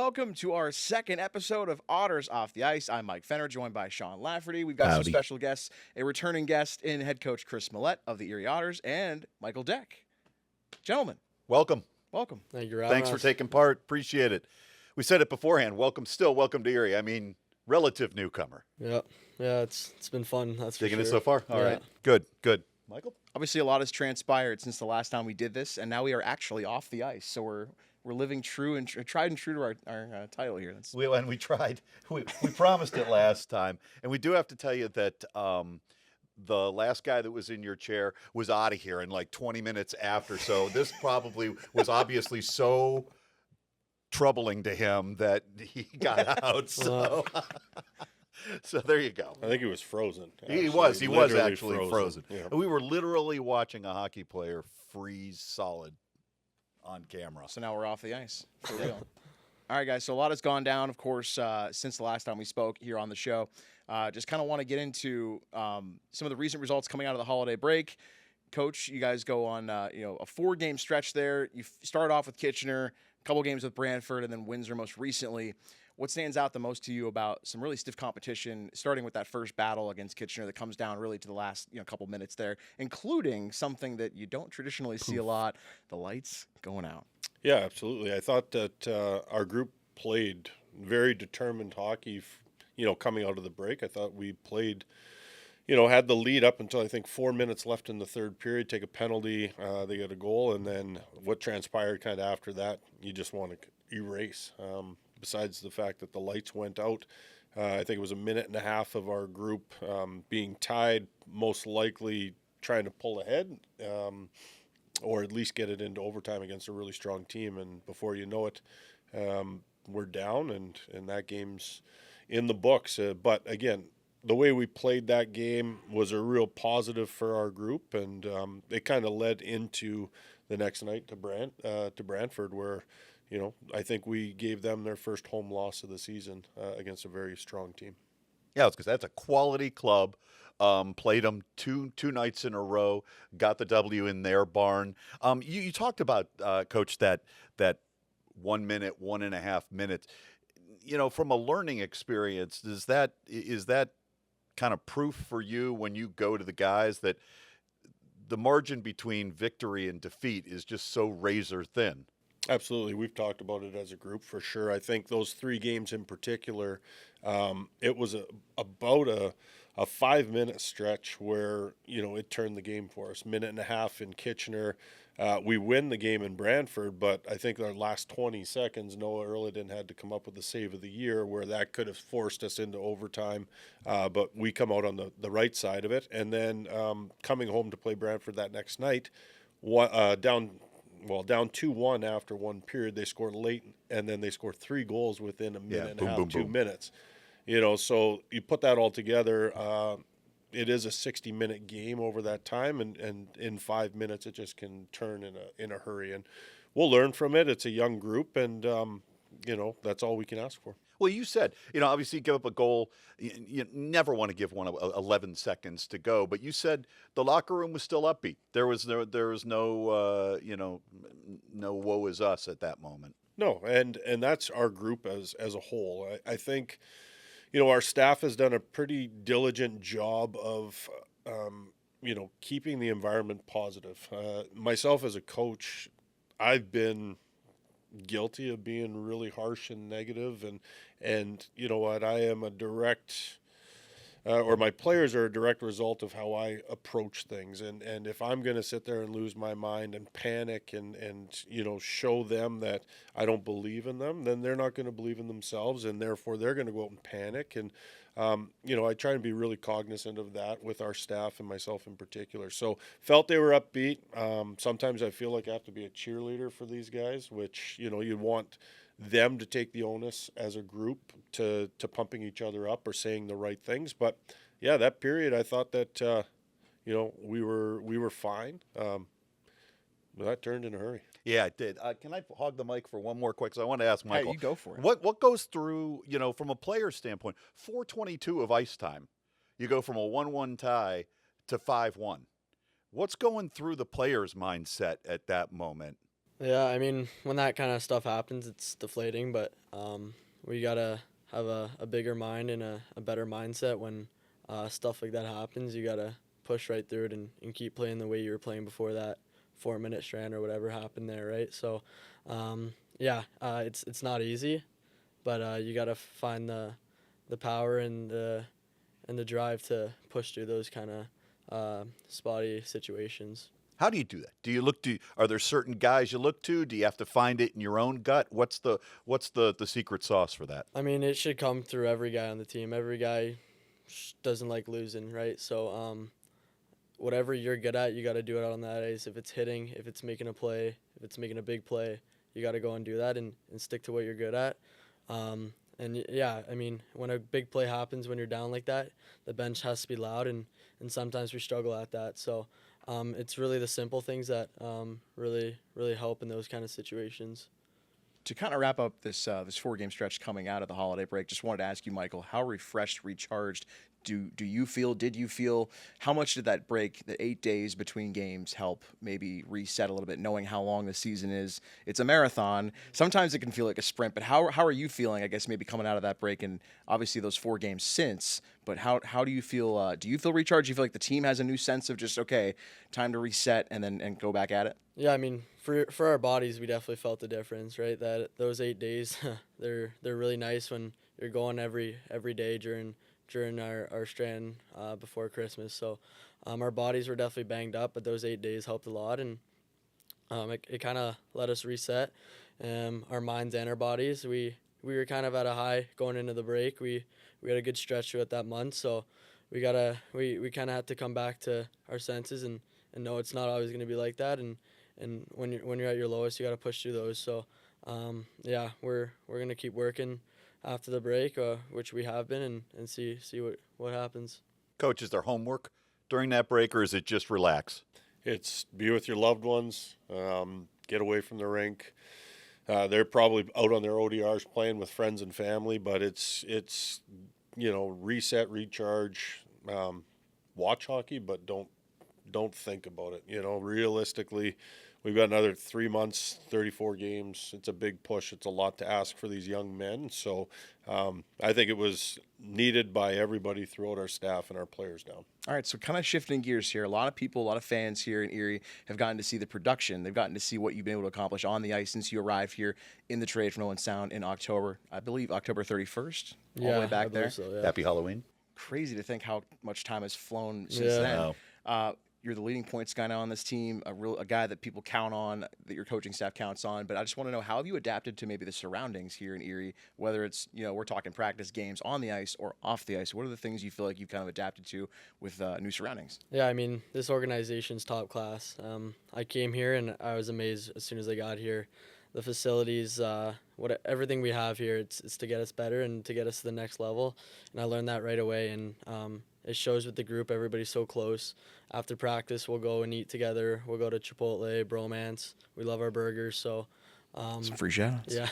welcome to our second episode of Otters Off the Ice. I'm Mike Fenner, joined by Sean Lafferty. We've got some Howdy. special guests, a returning guest in head coach Kris Mallette of the Erie Otters, and Michael Deck. Gentlemen, Welcome. welcome. Thank you for having Thanks for us. taking part. Appreciate it. We said it beforehand. Welcome to Erie. I mean, relative newcomer. Yeah, it's been fun. That's Digging for it sure. so far? All Yeah. right. Good. Michael? Obviously, a lot has transpired since the last time we did this, and now we are actually off the ice. So we're living true and tried and true to our title here. We tried. We promised it last time. And we do have to tell you that the last guy that was in your chair was out of here in like 20 minutes after. So this probably was obviously so troubling to him that he got out. So, so there you go. I think he was frozen. He actually. was Literally actually frozen. Yeah. We were literally watching a hockey player freeze solid on camera. So now we're off the ice for real. All right, guys. So a lot has gone down, of course, since the last time we spoke here on the show. Just kind of want to get into some of the recent results coming out of the holiday break. Coach, you guys go on a 4-game stretch there. You start off with Kitchener, a couple games with Brantford, and then Windsor most recently. What stands out the most to you about some really stiff competition, starting with that first battle against Kitchener that comes down really to the last couple minutes there, including something that you don't traditionally see a lot, the lights going out? Yeah, absolutely. I thought that our group played very determined hockey, coming out of the break. I thought we played, had the lead up until I think 4 minutes left in the third period, take a penalty, they get a goal, and then what transpired kind of after that, you just want to erase. Besides the fact that the lights went out, I think it was a minute and a half of our group being tied, most likely trying to pull ahead, or at least get it into overtime against a really strong team. And before you know it, we're down, and that game's in the books. But again, the way we played that game was a real positive for our group, and it kind of led into the next night to Brantford, where I think we gave them their first home loss of the season against a very strong team. Yeah, because that's a quality club. Played them two nights in a row, got the W in their barn. You talked about, Coach, that 1 minute, 1.5 minutes. From a learning experience, is that kind of proof for you when you go to the guys that the margin between victory and defeat is just so razor thin? Absolutely. We've talked about it as a group for sure. I think those 3 games in particular, it was about a 5-minute stretch where, it turned the game for us. 1.5 minutes in Kitchener. We win the game in Brantford, but I think our last 20 seconds, Noah Erliden had to come up with the save of the year where that could have forced us into overtime. But we come out on the right side of it. And then coming home to play Brantford that next night, down 2-1 after one period. They scored late, and then they scored 3 goals within a minute and a half, 2 minutes. So you put that all together, it is a 60-minute game over that time, and in 5 minutes it just can turn in a hurry. And we'll learn from it. It's a young group, and that's all we can ask for. Well, you said, obviously give up a goal. You never want to give one 11 seconds to go, but you said the locker room was still upbeat. There was no woe is us at that moment. No, and that's our group as a whole. I think, our staff has done a pretty diligent job of, keeping the environment positive. Myself as a coach, I've been guilty of being really harsh and negative, and you know what, I am a direct or my players are a direct result of how I approach things, and if I'm going to sit there and lose my mind and panic and show them that I don't believe in them, then they're not going to believe in themselves, and therefore they're going to go out and panic. And I try and be really cognizant of that with our staff and myself in particular. So felt they were upbeat. Sometimes I feel like I have to be a cheerleader for these guys, which, you want them to take the onus as a group to pumping each other up or saying the right things. But yeah, that period, I thought that, we were fine. But that turned in a hurry. Yeah, it did. Can I hog the mic for one more quick? So I want to ask Michael. Hey, you go for it. What goes through, from a player standpoint, 4:22 of ice time, you go from a 1-1 tie to 5-1. What's going through the player's mindset at that moment? Yeah, I mean, when that kind of stuff happens, it's deflating, but we got to have a bigger mind and a better mindset when stuff like that happens. You got to push right through it and keep playing the way you were playing before that 4-minute strand or whatever happened there, right? So, it's not easy, but you got to find the power and the drive to push through those kind of spotty situations. How do you do that? Do you look to? Are there certain guys you look to? Do you have to find it in your own gut? What's the secret sauce for that? I mean, it should come through every guy on the team. Every guy doesn't like losing, right? So, whatever you're good at, you got to do it on that ice. If it's hitting, if it's making a play, if it's making a big play, you got to go and do that and stick to what you're good at. I mean, when a big play happens, when you're down like that, the bench has to be loud, and sometimes we struggle at that. So, it's really the simple things that really help in those kind of situations. To kind of wrap up this 4-game stretch coming out of the holiday break, just wanted to ask you, Michael, how refreshed, recharged did you feel? How much did that break, the 8 days between games, help maybe reset a little bit, knowing how long the season is? It's a marathon. Sometimes it can feel like a sprint, but how are you feeling, I guess, maybe coming out of that break, and obviously those 4 games since, but how do you feel? Do you feel recharged? Do you feel like the team has a new sense of just, okay, time to reset and go back at it? Yeah, I mean, for our bodies, we definitely felt the difference, right? That those 8 days, they're really nice when you're going every day during our strand before Christmas. So our bodies were definitely banged up, but those 8 days helped a lot, and it kind of let us reset our minds and our bodies. We were kind of at a high going into the break. We had a good stretch throughout that month, so we kind of had to come back to our senses and know it's not always going to be like that. And when you're at your lowest, you got to push through those. So we're going to keep working after the break, which we have been, and see what happens. Coach, is there homework during that break, or is it just relax? It's be with your loved ones, get away from the rink. They're probably out on their ODRs playing with friends and family, but it's reset, recharge, watch hockey, but don't think about it. Realistically, we've got another 3 months, 34 games. It's a big push. It's a lot to ask for these young men. So I think it was needed by everybody throughout our staff and our players down. All right, so kind of shifting gears here. A lot of people, a lot of fans here in Erie have gotten to see the production. They've gotten to see what you've been able to accomplish on the ice since you arrived here in the trade from Owen Sound in October. I believe October 31st, all the way back there. So, yeah. Happy Halloween. Crazy to think how much time has flown since then. Wow. You're the leading points guy now on this team, a guy that people count on, that your coaching staff counts on. But I just want to know, how have you adapted to maybe the surroundings here in Erie, whether it's, we're talking practice games on the ice or off the ice? What are the things you feel like you've kind of adapted to with new surroundings? Yeah, I mean, this organization's top class. I came here and I was amazed as soon as I got here. The facilities, everything we have here, it's to get us better and to get us to the next level. And I learned that right away, and it shows with the group. Everybody's so close. After practice, we'll go and eat together. We'll go to Chipotle, Bromance. We love our burgers, so some free shout-outs. Yeah.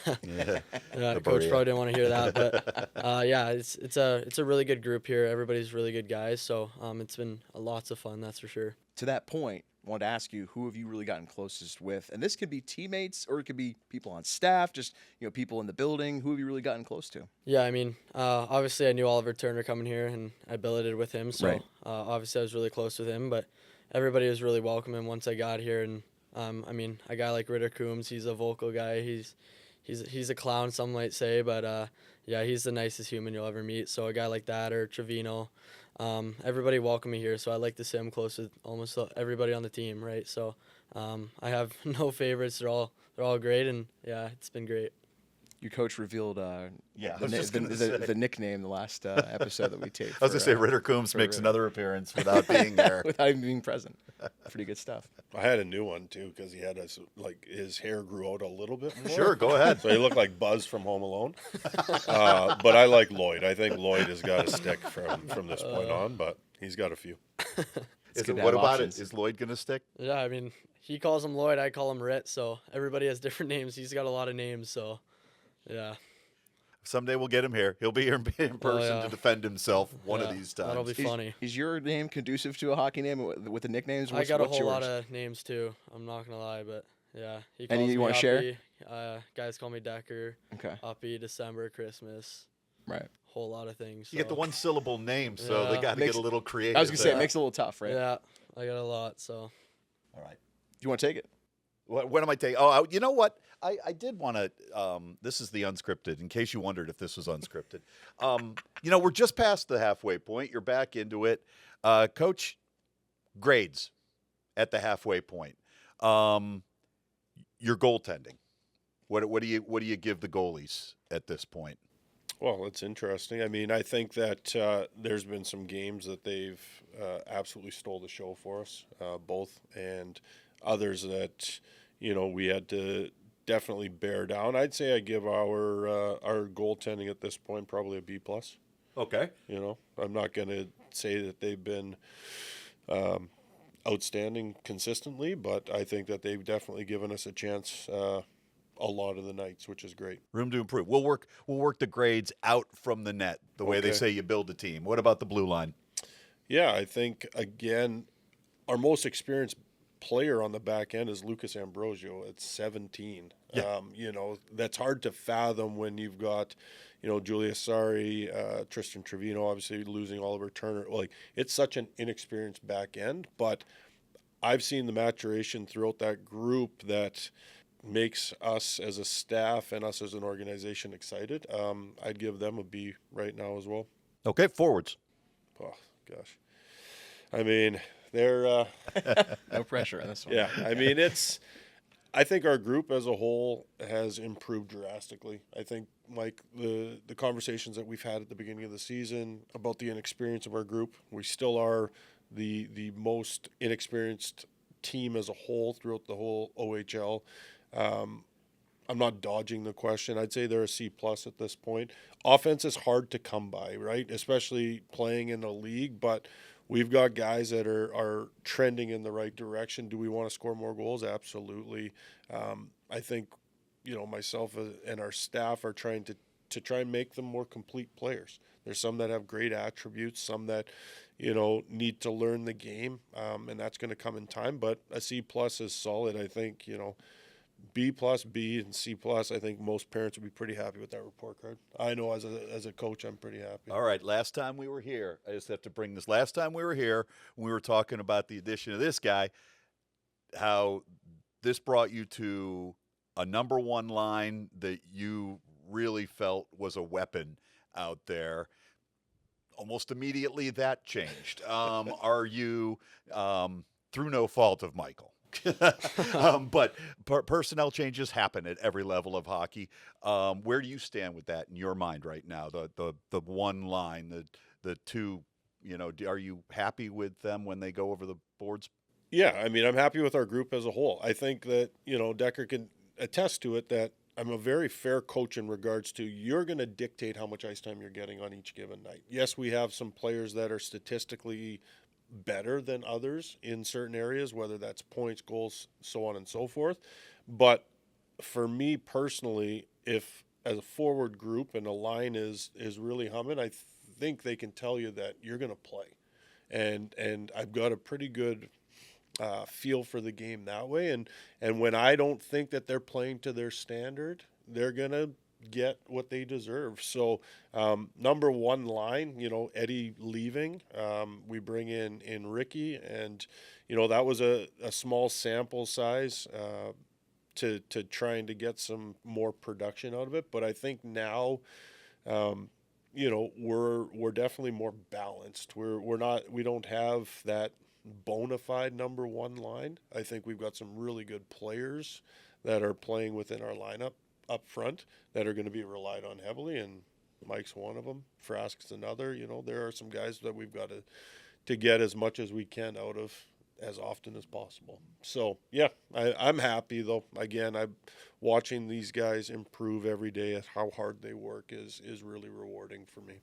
The Coach burrito. probably didn't want to hear that, but it's a really good group here. Everybody's really good guys, so it's been lots of fun, that's for sure. To that point, I wanted to ask you, who have you really gotten closest with? And this could be teammates, or it could be people on staff, just people in the building. Who have you really gotten close to? Yeah, I mean, obviously I knew Oliver Turner coming here, and I billeted with him, so Right. Obviously I was really close with him. But everybody was really welcoming once I got here, and I mean, a guy like Ritter Coombs, he's a vocal guy. He's a clown, some might say, but he's the nicest human you'll ever meet. So a guy like that, or Trevino. Everybody welcomed me here, so I like to sit close with almost everybody on the team, right? So I have no favorites. They're all great, and yeah, it's been great. Your coach revealed I was just gonna the nickname the last episode that we taped. I was going to say Ritter Coombs makes another appearance without being there. without even being present. Pretty good stuff. I had a new one too, because he had his hair grew out a little bit more. Sure, go ahead. So he looked like Buzz from Home Alone. But I like Lloyd. I think Lloyd has got a stick from this point on, but he's got a few. good to What have about options. it? Is Lloyd going to stick? Yeah, I mean, he calls him Lloyd, I call him Rit, so everybody has different names. He's got a lot of names, so yeah. Someday we'll get him here. He'll be here in person to defend himself one of these times. That'll be funny. Is your name conducive to a hockey name with the nicknames? I got a what's whole yours? lot of names too. I'm not gonna lie, but Yeah. He Any calls you me wanna share? Uppy. Guys call me Decker. Okay. Uppy, December, Christmas. Right. Whole lot of things. You get the so- one-syllable name, so they Yeah. got to get Makes- a little creative. I was gonna say Yeah. it makes it a little tough, right? Yeah. I got a lot. So All right. Do you want to take it? What am I taking? Oh, you know what? I did want to. This is the unscripted. In case you wondered if this was unscripted, we're just past the halfway point. You're back into it, Coach. Grades at the halfway point. Your goaltending. What do you give the goalies at this point? Well, it's interesting. I mean, I think that there's been some games that they've absolutely stole the show for us, both, and others that we had to definitely bear down. I'd say I give our goaltending at this point probably a B plus. Okay. I'm not going to say that they've been outstanding consistently, but I think that they've definitely given us a chance a lot of the nights, which is great. Room to improve. We'll work the grades out from the net, the way they Okay. say you build a team. What about the blue line? Yeah, I think, again, our most experienced player on the back end is Lucas Ambrosio at 17. Yeah. That's hard to fathom when you've got, Julius Sari, Tristan Trevino, obviously losing Oliver Turner. Like, it's such an inexperienced back end, but I've seen the maturation throughout that group that makes us as a staff and us as an organization excited. I'd give them a B right now as well. Okay, forwards. Oh, gosh. I mean, they're No pressure on this one. yeah. I mean, I think our group as a whole has improved drastically. I think, Mike, the conversations that we've had at the beginning of the season about the inexperience of our group, we still are the most inexperienced team as a whole throughout the whole OHL. I'm not dodging the question. I'd say they're a C plus at this point. Offense is hard to come by, right? Especially playing in a league, but we've got guys that are trending in the right direction. Do we want to score more goals? Absolutely. I think, myself and our staff are trying to try and make them more complete players. There's some that have great attributes, some that, need to learn the game, and that's going to come in time. But a C plus is solid. I think, B plus, B, and C plus. I think most parents would be pretty happy with that report card. I know as a coach, I'm pretty happy. All right, last time we were here, I just have to bring this. Last time we were here, we were talking about the addition of this guy, how this brought you to a number one line that you really felt was a weapon out there. Almost immediately that changed. Are you, through no fault of Michael, but personnel changes happen at every level of hockey. Where do you stand with that in your mind right now? The one line, the two, are you happy with them when they go over the boards? Yeah, I mean, I'm happy with our group as a whole. I think that, Decker can attest to it that I'm a very fair coach in regards to you're going to dictate how much ice time you're getting on each given night. Yes, we have some players that are statistically better than others in certain areas, whether that's points, goals, so on and so forth. But for me personally, if as a forward group and a line is really humming, I think they can tell you that you're going to play. And I've got a pretty good feel for the game that way. And when I don't think that they're playing to their standard, they're going to get what they deserve. So number one line, Eddie leaving, we bring in Ricky, and that was a small sample size to trying to get some more production out of it. But I think now we're definitely more balanced. We don't have that bona fide number one line. I think we've got some really good players that are playing within our lineup up front that are going to be relied on heavily, and Mike's one of them. Frask's another. There are some guys that we've got to get as much as we can out of as often as possible. So yeah, I'm happy though. Again, I'm watching these guys improve every day. How hard they work is really rewarding for me.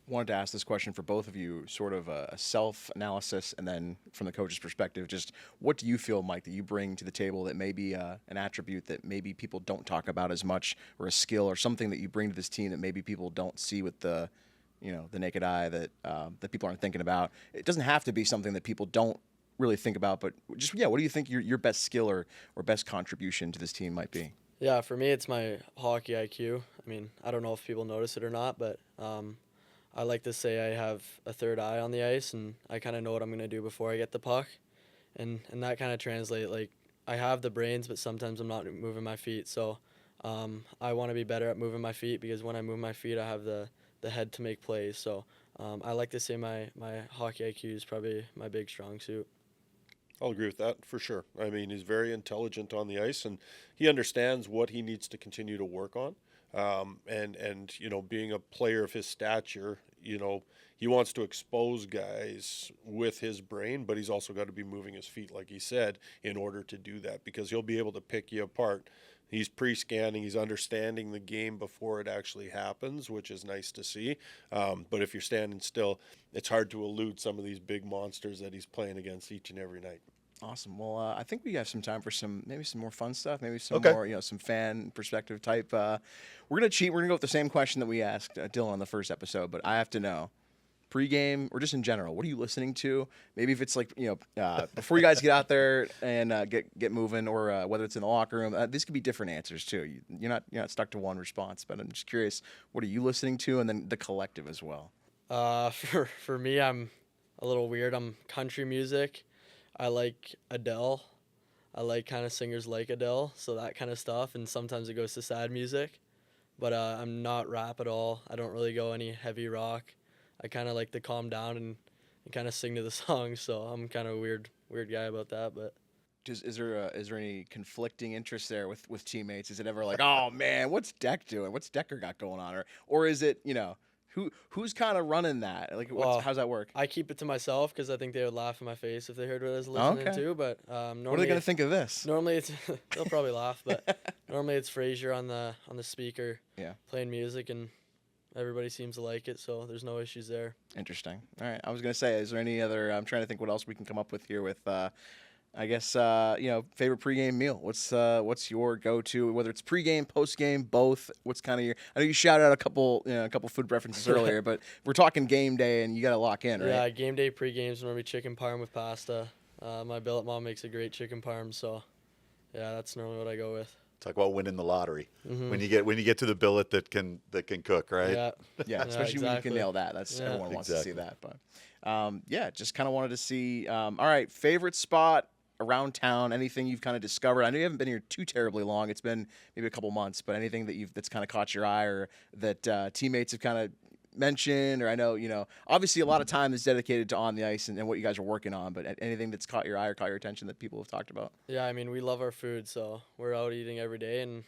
Wanted to ask this question for both of you, sort of a self-analysis, and then from the coach's perspective, just what do you feel, Mike, that you bring to the table that may be an attribute that maybe people don't talk about as much, or a skill or something that you bring to this team that maybe people don't see with the naked eye, that people aren't thinking about? It doesn't have to be something that people don't really think about, but just what do you think your best skill or best contribution to this team might be? Yeah, for me, it's my hockey IQ. I mean, I don't know if people notice it or not, but I like to say I have a third eye on the ice, and I kind of know what I'm going to do before I get the puck. And that kind of translates, like, I have the brains, but sometimes I'm not moving my feet. So I want to be better at moving my feet, because when I move my feet, I have the head to make plays. So I like to say my hockey IQ is probably my big strong suit. I'll agree with that for sure. I mean, he's very intelligent on the ice, and he understands what he needs to continue to work on. And being a player of his stature, he wants to expose guys with his brain, but he's also got to be moving his feet, like he said, in order to do that, because he'll be able to pick you apart. He's pre-scanning, he's understanding the game before it actually happens, which is nice to see. But if you're standing still, it's hard to elude some of these big monsters that he's playing against each and every night. Awesome. Well, I think we have some time for maybe some more fun stuff, maybe some Okay. more, some fan perspective type. We're gonna cheat. We're gonna go with the same question that we asked Dylan on the first episode, but I have to know, pregame or just in general, what are you listening to? Maybe if it's like before you guys get out there and get moving, or whether it's in the locker room. These could be different answers too. You're not stuck to one response, but I'm just curious, what are you listening to, and then the collective as well. For me, I'm a little weird. I'm country music. I like Adele. I like kind of singers like Adele, so that kind of stuff. And sometimes it goes to sad music. But I'm not rap at all. I don't really go any heavy rock. I kind of like to calm down and kind of sing to the songs. So I'm kind of a weird guy about that. But Is there any conflicting interest there with teammates? Is it ever like, oh man, what's Deck doing? What's Decker got going on? Or is it who's kind of running that? Like, how's that work? I keep it to myself, because I think they would laugh in my face if they heard what I was listening to. But normally, what are they gonna think of this? Normally it's they'll probably laugh, but normally it's Frazier on the speaker, playing music, and everybody seems to like it, so there's no issues there. Interesting. All right, I was gonna say, is there any other? I'm trying to think what else we can come up with here with. I guess favorite pregame meal. What's your go-to? Whether it's pregame, postgame, both. What's kind of your? I know you shouted out a couple food references earlier, but we're talking game day, and you got to lock in, right? Yeah, game day pregames normally chicken parm with pasta. My billet mom makes a great chicken parm, so yeah, that's normally what I go with. Talk about winning the lottery. Mm-hmm. When you get to the billet that can cook, right? Yeah, especially when you can nail that. That's everyone wants to see Exactly. that. But just kind of wanted to see. All right, favorite spot around town, anything you've kind of discovered. I know you haven't been here too terribly long. It's been maybe a couple months, but anything that's kind of caught your eye, or that teammates have kind of mentioned, or I know, obviously a lot of time is dedicated to on the ice and what you guys are working on, but anything that's caught your eye or caught your attention that people have talked about? Yeah, I mean, we love our food, so we're out eating every day, and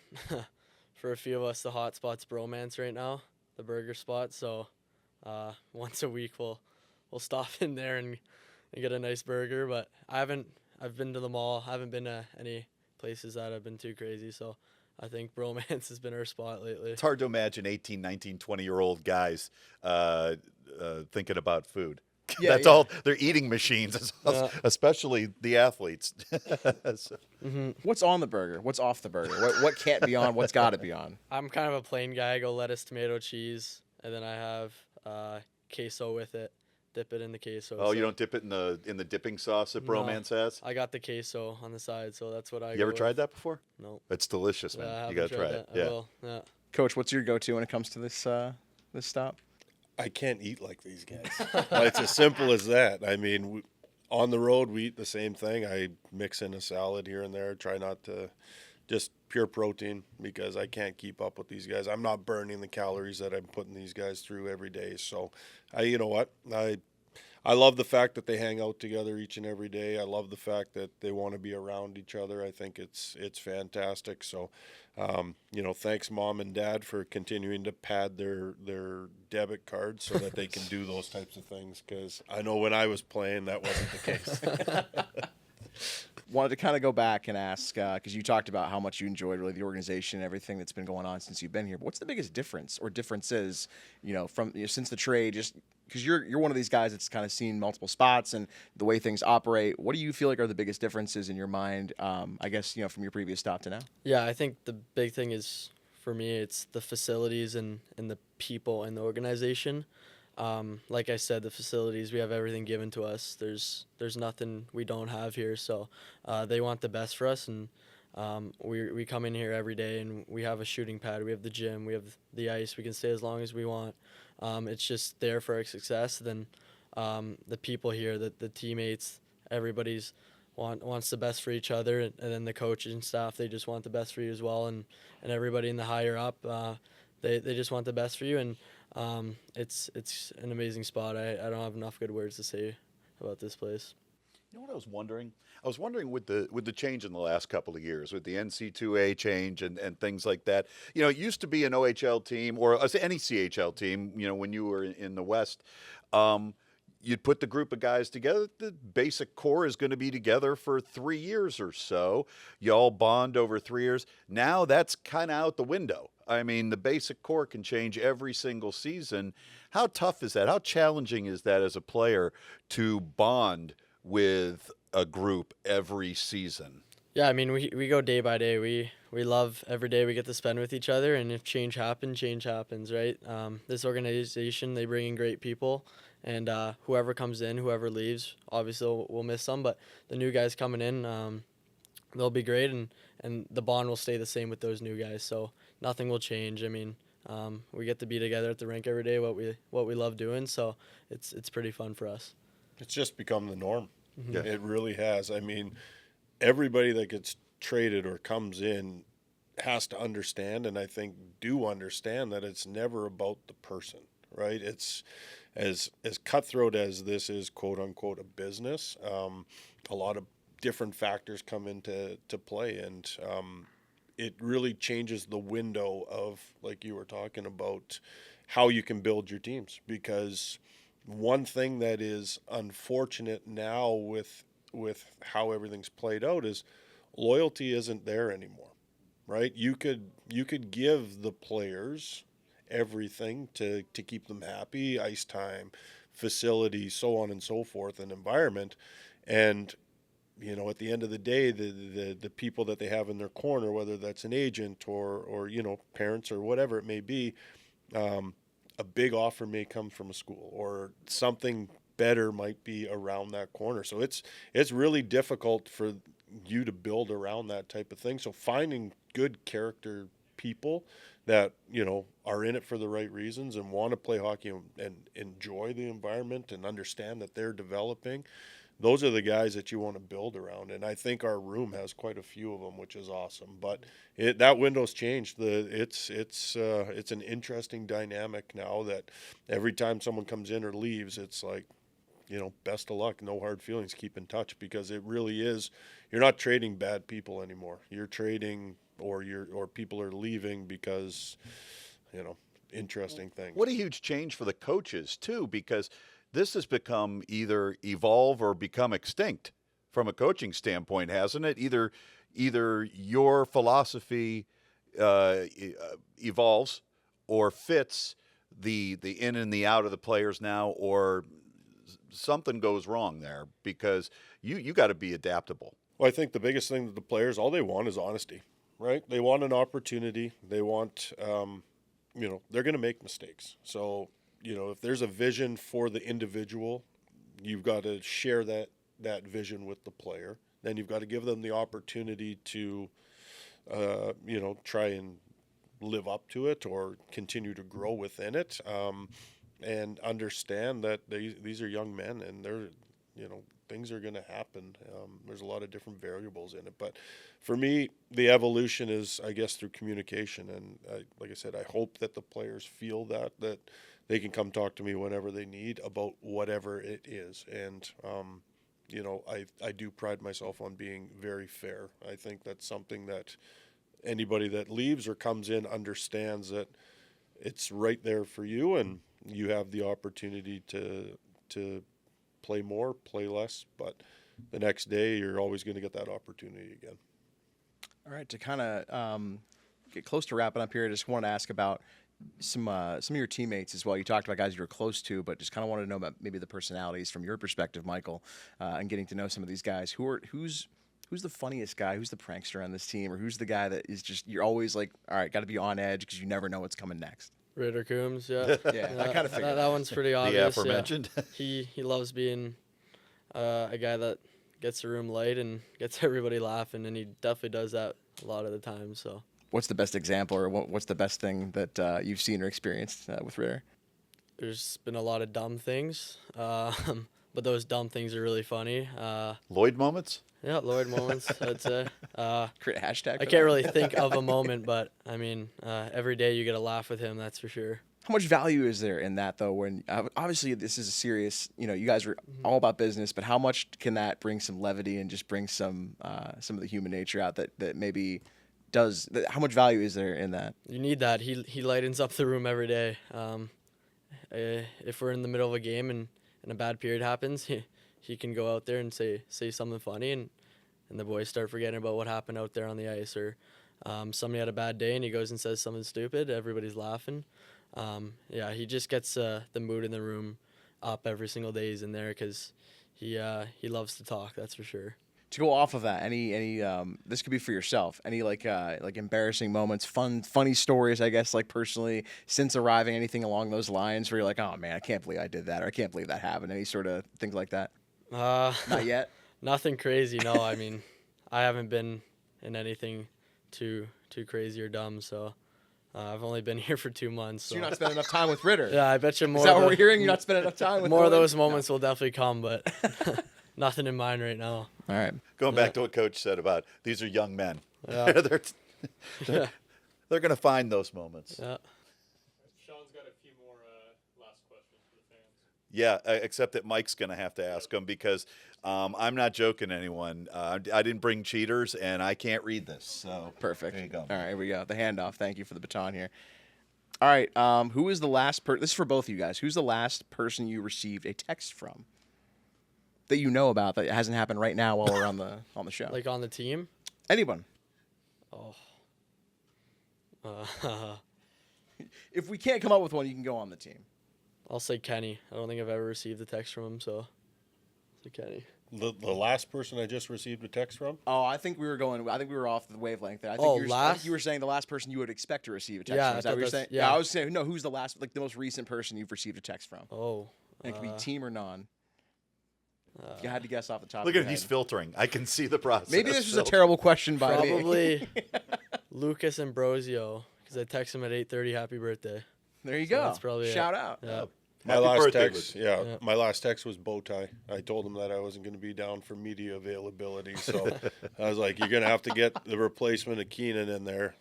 for a few of us, the hot spot's Bromance right now, the burger spot, so once a week we'll stop in there and get a nice burger, but I've been to the mall. I haven't been to any places that have been too crazy, so I think Bromance has been our spot lately. It's hard to imagine 18, 19, 20-year-old guys thinking about food. That's all. They're eating machines, especially the athletes. What's on the burger? What's off the burger? What can't be on? What's got to be on? I'm kind of a plain guy. I go lettuce, tomato, cheese, and then I have queso with it. Dip it in the queso. Oh, you don't dip it in the dipping sauce that Bromance has? I got the queso on the side, so that's what I You ever tried that before? No. It's delicious, man. Yeah, You got to try it. I will. Yeah. Coach, what's your go-to when it comes to this stop? I can't eat like these guys. It's as simple as that. I mean, on the road, we eat the same thing. I mix in a salad here and there, try not to just pure protein, because I can't keep up with these guys. I'm not burning the calories that I'm putting these guys through every day. So, you know what? I love the fact that they hang out together each and every day. I love the fact that they want to be around each other. I think it's fantastic. So, thanks Mom and Dad for continuing to pad their debit cards so that they can do those types of things, because I know when I was playing that wasn't the case. Wanted to kind of go back and ask, because you talked about how much you enjoyed really the organization and everything that's been going on since you've been here. But what's the biggest difference or differences, from since the trade? Just because you're one of these guys that's kind of seen multiple spots and the way things operate. What do you feel like are the biggest differences in your mind? I guess from your previous stop to now. Yeah, I think the big thing is, for me, it's the facilities and the people and the organization. like I said, the facilities, we have everything given to us. There's nothing we don't have here. So they want the best for us, and we come in here every day, and we have a shooting pad, we have the gym, we have the ice. We can stay as long as we want. It's just there for our success. Then the people here, the teammates, everybody's wants the best for each other, and then the coaches and staff, they just want the best for you as well, and everybody in the higher up, they just want the best for you, and it's an amazing spot. I don't have enough good words to say about this place. You know what I was wondering? I was wondering with the change in the last couple of years, with the NC2A change and things like that. You know, it used to be an OHL team or any CHL team. You know, when you were in the West, you'd put the group of guys together. The basic core is going to be together for 3 years or so. You all bond over 3 years. Now that's kind of out the window. I mean, the basic core can change every single season. How tough is that? How challenging is that as a player to bond with a group every season? Yeah, I mean, we go day by day. We love every day we get to spend with each other, and if change happens, right? This organization, they bring in great people, and whoever comes in, whoever leaves, obviously we'll miss some, but the new guys coming in, they'll be great, and the bond will stay the same with those new guys, so nothing will change. I mean, we get to be together at the rink every day, what we love doing, so it's pretty fun for us. It's just become the norm. Mm-hmm. Yeah. It really has. I mean, everybody that gets traded or comes in has to understand, and I think do understand, that it's never about the person, right? It's as cutthroat as this is, quote unquote, a business. A lot of different factors come into play, and it really changes the window of, like you were talking about, how you can build your teams. Because one thing that is unfortunate now with how everything's played out is loyalty isn't there anymore, right? You could give the players everything to keep them happy, ice time, facility, so on and so forth, and environment, and you know, at the end of the day, the people that they have in their corner, whether that's an agent or you know, parents or whatever it may be, a big offer may come from a school, or something better might be around that corner. So it's really difficult for you to build around that type of thing. So finding good character people that, you know, are in it for the right reasons and want to play hockey and enjoy the environment and understand that they're developing, those are the guys that you want to build around. And I think our room has quite a few of them, which is awesome. But that window's changed. It's an interesting dynamic now, that every time someone comes in or leaves, it's like, you know, best of luck, no hard feelings, keep in touch, because it really is, you're not trading bad people anymore. You're trading, or people are leaving because, you know, interesting things. What a huge change for the coaches too, because this has become either evolve or become extinct from a coaching standpoint, hasn't it? Either your philosophy evolves or fits the in and the out of the players now, or something goes wrong there, because you got to be adaptable. Well, I think the biggest thing that the players, all they want is honesty, right? They want an opportunity. They want, you know, they're going to make mistakes. So, you know, if there's a vision for the individual, you've got to share that vision with the player. Then you've got to give them the opportunity to, you know, try and live up to it or continue to grow within it, and understand that these are young men, and they're, you know, things are going to happen. There's a lot of different variables in it. But for me, the evolution is, I guess, through communication. And like I said, I hope that the players feel that they can come talk to me whenever they need about whatever it is. And, you know, I do pride myself on being very fair. I think that's something that anybody that leaves or comes in understands, that it's right there for you, and you have the opportunity to play more, play less, but the next day you're always going to get that opportunity again. All right, to kind of get close to wrapping up here, I just wanted to ask about some of your teammates as well. You talked about guys you were close to, but just kind of wanted to know about maybe the personalities from your perspective, Michael, and getting to know some of these guys. Who's the funniest guy? Who's the prankster on this team? Or who's the guy that is just, you're always like, all right, got to be on edge because you never know what's coming next? Ritter Coombs, yeah. Yeah, I kind of figured. That one's pretty The obvious. aforementioned. Yeah. He loves being a guy that gets the room light and gets everybody laughing, and he definitely does that a lot of the time. So. What's the best example, or what's the best thing that you've seen or experienced with Ritter? There's been a lot of dumb things, but those dumb things are really funny. Lloyd moments? Yeah, Lloyd moments, I'd say. Create a hashtag. I for can't that? really think of a moment, but I mean, every day you get a laugh with him, that's for sure. How much value is there in that, though? When obviously this is a serious, you guys are all about business, but how much can that bring some levity and just bring some of the human nature out that maybe does? How much value is there in that? You need that. He lightens up the room every day. If we're in the middle of a game and a bad period happens, he can go out there and say something funny, and the boys start forgetting about what happened out there on the ice, or somebody had a bad day and he goes and says something stupid, everybody's laughing. Yeah, he just gets the mood in the room up every single day he's in there, because he loves to talk, that's for sure. To go off of that, any this could be for yourself. Any like embarrassing moments, funny stories, I guess, like personally since arriving, anything along those lines where you're like, oh man, I can't believe I did that, or I can't believe that happened. Any sort of things like that? Not yet. Nothing crazy. No, I mean, I haven't been in anything too crazy or dumb. So I've only been here for 2 months. So you're not spending enough time with Ritter. Yeah, I bet you more. Is that what we're hearing? You're not spending enough time with more of Boland? those moments will definitely come, but nothing in mind right now. All right. Going back to what Coach said about these are young men. Yeah. They're going to find those moments. Yeah. Sean's got a few more last questions for the fans. Yeah, except that Mike's going to have to ask them, because I'm not joking anyone. I didn't bring cheaters, and I can't read this. So Perfect. There you go. All right, here we go. The handoff. Thank you for the baton here. All right. Who is the last person? This is for both of you guys. Who's the last person you received a text from that you know about that hasn't happened right now while we're on the show? Like on the team? Anyone. Oh. If we can't come up with one, you can go on the team. I'll say Kenny. I don't think I've ever received a text from him, so I'll say Kenny. The last person I just received a text from? Oh, I think we were off the wavelength there. I think, I think you were saying the last person you would expect to receive a text Yeah, from. Is I that what you're thought saying? that's- yeah. I was saying, no, who's the last, like the most recent person you've received a text from? Oh. And it could be team or non. If you had to guess off the top Look of at your him. He's head. filtering. I can see the process. Maybe this was a filtering. terrible question by me. Probably Lucas Ambrosio, because I text him at 8:30, happy birthday. There you So go. that's probably Shout it. out. Yeah. My Happy last birthday, text, Luke. Yeah. my last text was bow tie. I told him that I wasn't going to be down for media availability, so I was like, "You're going to have to get the replacement of Keenan in there."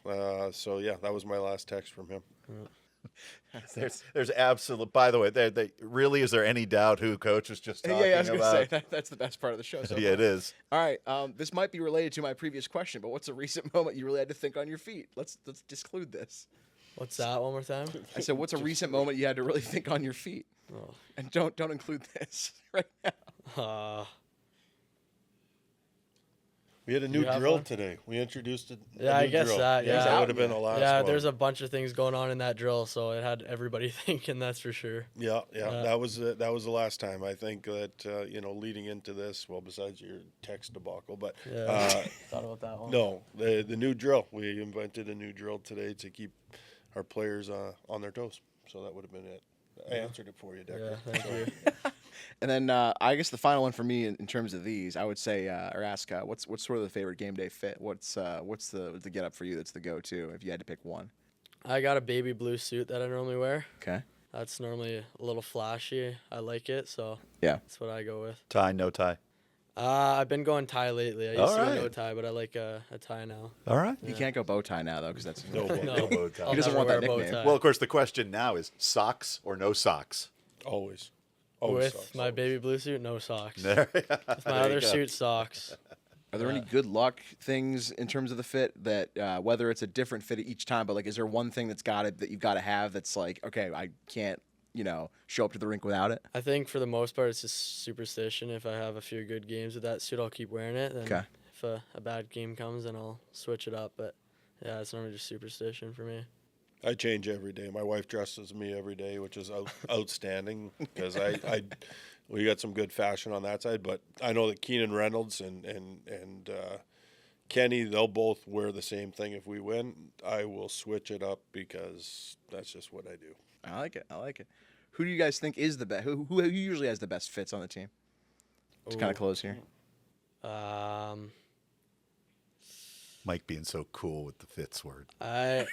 So yeah, that was my last text from him. There's absolute. By the way, really, is there any doubt who Coach was just talking Yeah, I was going to about? say that's the best part of the show. So Yeah, it far. is. All right, this might be related to my previous question, but what's a recent moment you really had to think on your feet? Let's disclude this. What's that one more time? I said, what's a recent moment you had to really think on your feet? Oh. And don't include this right now. We had a new You have drill one? today. We introduced a Yeah, I new guess drill. that, yeah. that would have been the last Yeah, one. there's a bunch of things going on in that drill, so it had everybody thinking, that's for sure. Yeah. That was the last time. I think that leading into this, well, besides your text debacle, but Yeah. Thought about that one. no, the new drill. We invented a new drill today to keep our players on their toes. So that would have been it. I answered it for you, Decker. Yeah, thank you. And then I guess the final one for me in terms of these, I would say or ask what's sort of the favorite game day fit? What's the get up for you that's the go to if you had to pick one? I got a baby blue suit that I normally wear. Okay. That's normally a little flashy. I like it, so Yeah. that's what I go with. Tie, no tie. I've been going tie lately. I used All to right. go no tie, but I like a tie now. All right. You can't go bow tie now though because that's No, No bow tie. I'll He doesn't never want that wear a bow nickname. tie. Well, of course, the question now is socks or no socks. always. With socks, my always. baby blue suit, no socks. There, With my there you other go. suit, socks. Are there any good luck things in terms of the fit that whether it's a different fit each time, but like is there one thing that you've got to have that's like, okay, I can't, show up to the rink without it? I think for the most part, it's just superstition. If I have a few good games with that suit, I'll keep wearing it. Then Okay. if a bad game comes, then I'll switch it up. But yeah, it's normally just superstition for me. I change every day. My wife dresses me every day, which is outstanding because we got some good fashion on that side. But I know that Keenan Reynolds and Kenny, they'll both wear the same thing. If we win, I will switch it up because that's just what I do. I like it. I like it. Who do you guys think is the best? Who usually has the best fits on the team? To kind of close here. Mike being so cool with the fits word. I'm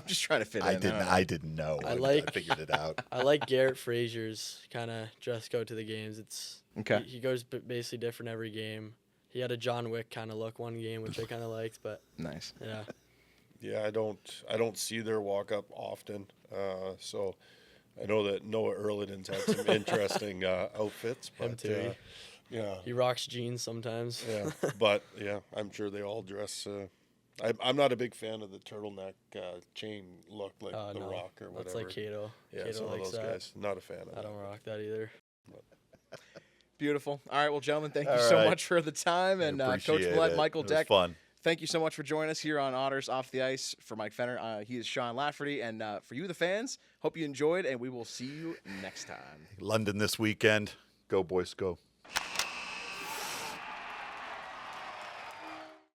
just trying to fit in. I didn't know. I figured it out. I like Garrett Frazier's kind of dress code to the games. It's okay. He goes basically different every game. He had a John Wick kind of look one game, which I kind of liked, but nice. Yeah. Yeah, I don't see their walk up often. So I know that Noah Erlidon's had some interesting outfits, but Him too. yeah, He rocks jeans sometimes. yeah, but yeah, I'm sure they all dress. I'm not a big fan of the turtleneck chain look like The No, Rock or whatever. That's like Kato. Yeah, Kato some of likes those that. guys. Not a fan of I that. don't rock that either. Beautiful. All right, well, gentlemen, thank you All so right. much for the time. And Coach Appreciate Mallette, it. Michael It was Deck, fun. thank you so much for joining us here on Otters Off the Ice. For Mike Fenner, he is Sean Lafferty. And for you, the fans, hope you enjoyed, and we will see you next time. London this weekend. Go, boys, go.